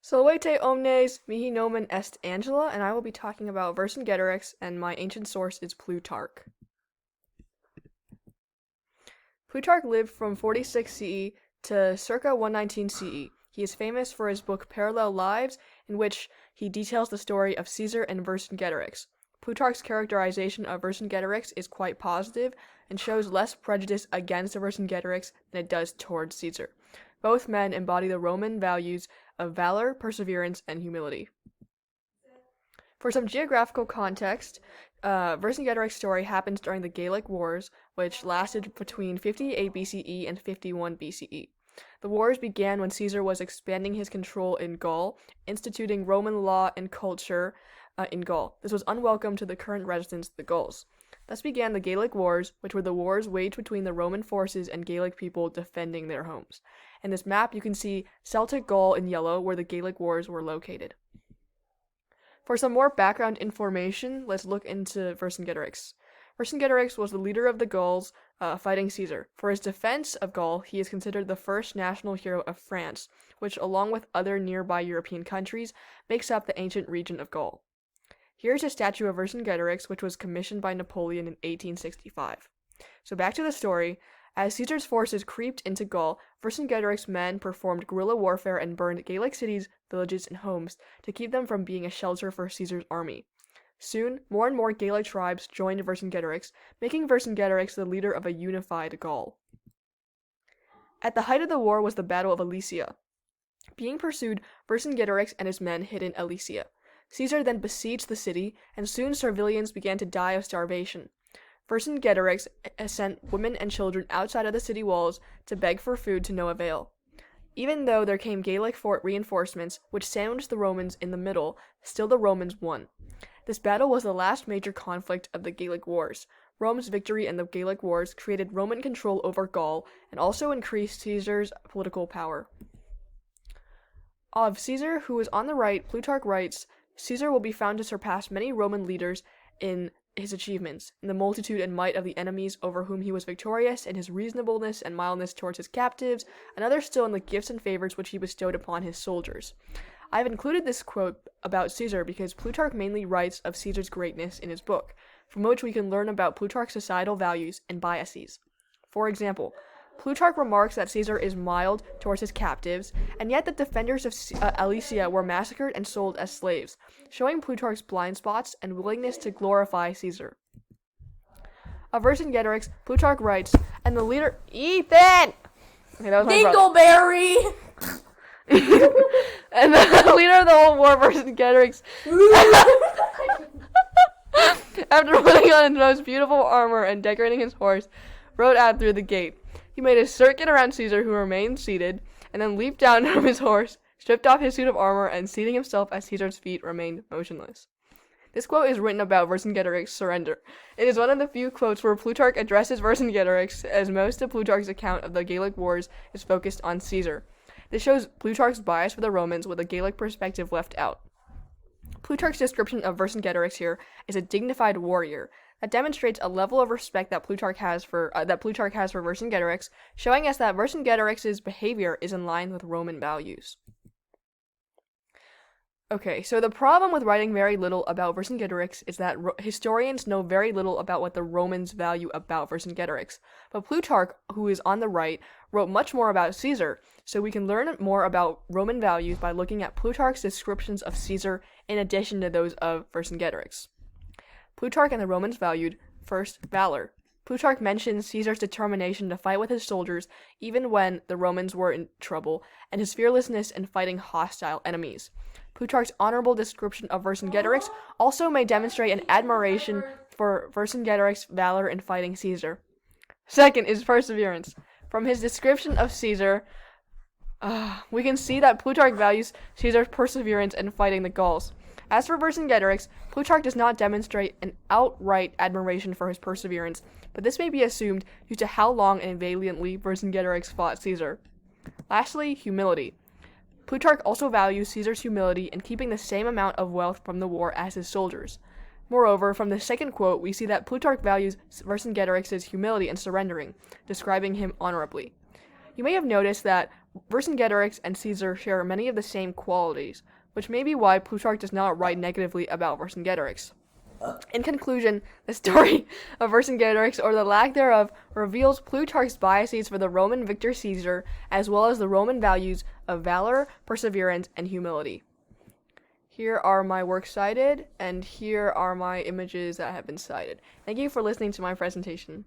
Solvete omnes mihi nomen est Angela, and I will be talking about Vercingetorix, and my ancient source is Plutarch. Plutarch lived from 46 CE to circa 119 CE. He is famous for his book Parallel Lives, in which he details the story of Caesar and Vercingetorix. Plutarch's characterization of Vercingetorix is quite positive and shows less prejudice against Vercingetorix than it does towards Caesar. Both men embody the Roman values of valor, perseverance, and humility. For some geographical context, Vercingetorix's story happens during the Gallic Wars, which lasted between 58 BCE and 51 BCE. The wars began when Caesar was expanding his control in Gaul, instituting Roman law and culture in Gaul. This was unwelcome to the current residents of the Gauls. Thus began the Gallic Wars, which were the wars waged between the Roman forces and Gallic people defending their homes. In this map, you can see Celtic Gaul in yellow, where the Gallic Wars were located. For some more background information, let's look into Vercingetorix. Vercingetorix was the leader of the Gauls fighting Caesar. For his defense of Gaul, he is considered the first national hero of France, which, along with other nearby European countries, makes up the ancient region of Gaul. Here's a statue of Vercingetorix, which was commissioned by Napoleon in 1865. So back to the story. As Caesar's forces creeped into Gaul, Vercingetorix's men performed guerrilla warfare and burned Gallic cities, villages, and homes to keep them from being a shelter for Caesar's army. Soon, more and more Gallic tribes joined Vercingetorix, making Vercingetorix the leader of a unified Gaul. At the height of the war was the Battle of Alesia. Being pursued, Vercingetorix and his men hid in Alesia. Caesar then besieged the city, and soon civilians began to die of starvation. Vercingetorix sent women and children outside of the city walls to beg for food to no avail. Even though there came Gallic reinforcements, which sandwiched the Romans in the middle, still the Romans won. This battle was the last major conflict of the Gallic Wars. Rome's victory in the Gallic Wars created Roman control over Gaul and also increased Caesar's political power. Of Caesar, who is on the right, Plutarch writes, Caesar will be found to surpass many Roman leaders in his achievements, in the multitude and might of the enemies over whom he was victorious, in his reasonableness and mildness towards his captives, and others still in the gifts and favors which he bestowed upon his soldiers. I have included this quote about Caesar because Plutarch mainly writes of Caesar's greatness in his book, from which we can learn about Plutarch's societal values and biases. For example, Plutarch remarks that Caesar is mild towards his captives, and yet the defenders of Alesia were massacred and sold as slaves, showing Plutarch's blind spots and willingness to glorify Caesar. Of Vercingetorix, Plutarch writes, and the leader... Ethan! Okay, that was my Dingleberry! And the leader of the whole war, Vercingetorix, after putting on his most beautiful armor and decorating his horse, rode out through the gate. He made a circuit around Caesar, who remained seated, and then leaped down from his horse, stripped off his suit of armor, and seating himself at Caesar's feet, remained motionless. This quote is written about Vercingetorix's surrender. It is one of the few quotes where Plutarch addresses Vercingetorix, as most of Plutarch's account of the Gallic Wars is focused on Caesar. This shows Plutarch's bias for the Romans, with a Gallic perspective left out. Plutarch's description of Vercingetorix here is a dignified warrior. That demonstrates a level of respect that Plutarch has for Vercingetorix, showing us that Vercingetorix's behavior is in line with Roman values. Okay, so the problem with writing very little about Vercingetorix is that historians know very little about what the Romans value about Vercingetorix. But Plutarch, who is on the right, wrote much more about Caesar, so we can learn more about Roman values by looking at Plutarch's descriptions of Caesar in addition to those of Vercingetorix. Plutarch and the Romans valued, first, valor. Plutarch mentions Caesar's determination to fight with his soldiers even when the Romans were in trouble, and his fearlessness in fighting hostile enemies. Plutarch's honorable description of Vercingetorix also may demonstrate an admiration for Vercingetorix's valor in fighting Caesar. Second is perseverance. From his description of Caesar, we can see that Plutarch values Caesar's perseverance in fighting the Gauls. As for Vercingetorix, Plutarch does not demonstrate an outright admiration for his perseverance, but this may be assumed due to how long and valiantly Vercingetorix fought Caesar. Lastly, humility. Plutarch also values Caesar's humility in keeping the same amount of wealth from the war as his soldiers. Moreover, from the second quote, we see that Plutarch values Vercingetorix's humility in surrendering, describing him honorably. You may have noticed that Vercingetorix and Caesar share many of the same qualities, which may be why Plutarch does not write negatively about Vercingetorix. In conclusion, the story of Vercingetorix, or the lack thereof, reveals Plutarch's biases for the Roman victor Caesar, as well as the Roman values of valor, perseverance, and humility. Here are my works cited, and here are my images that have been cited. Thank you for listening to my presentation.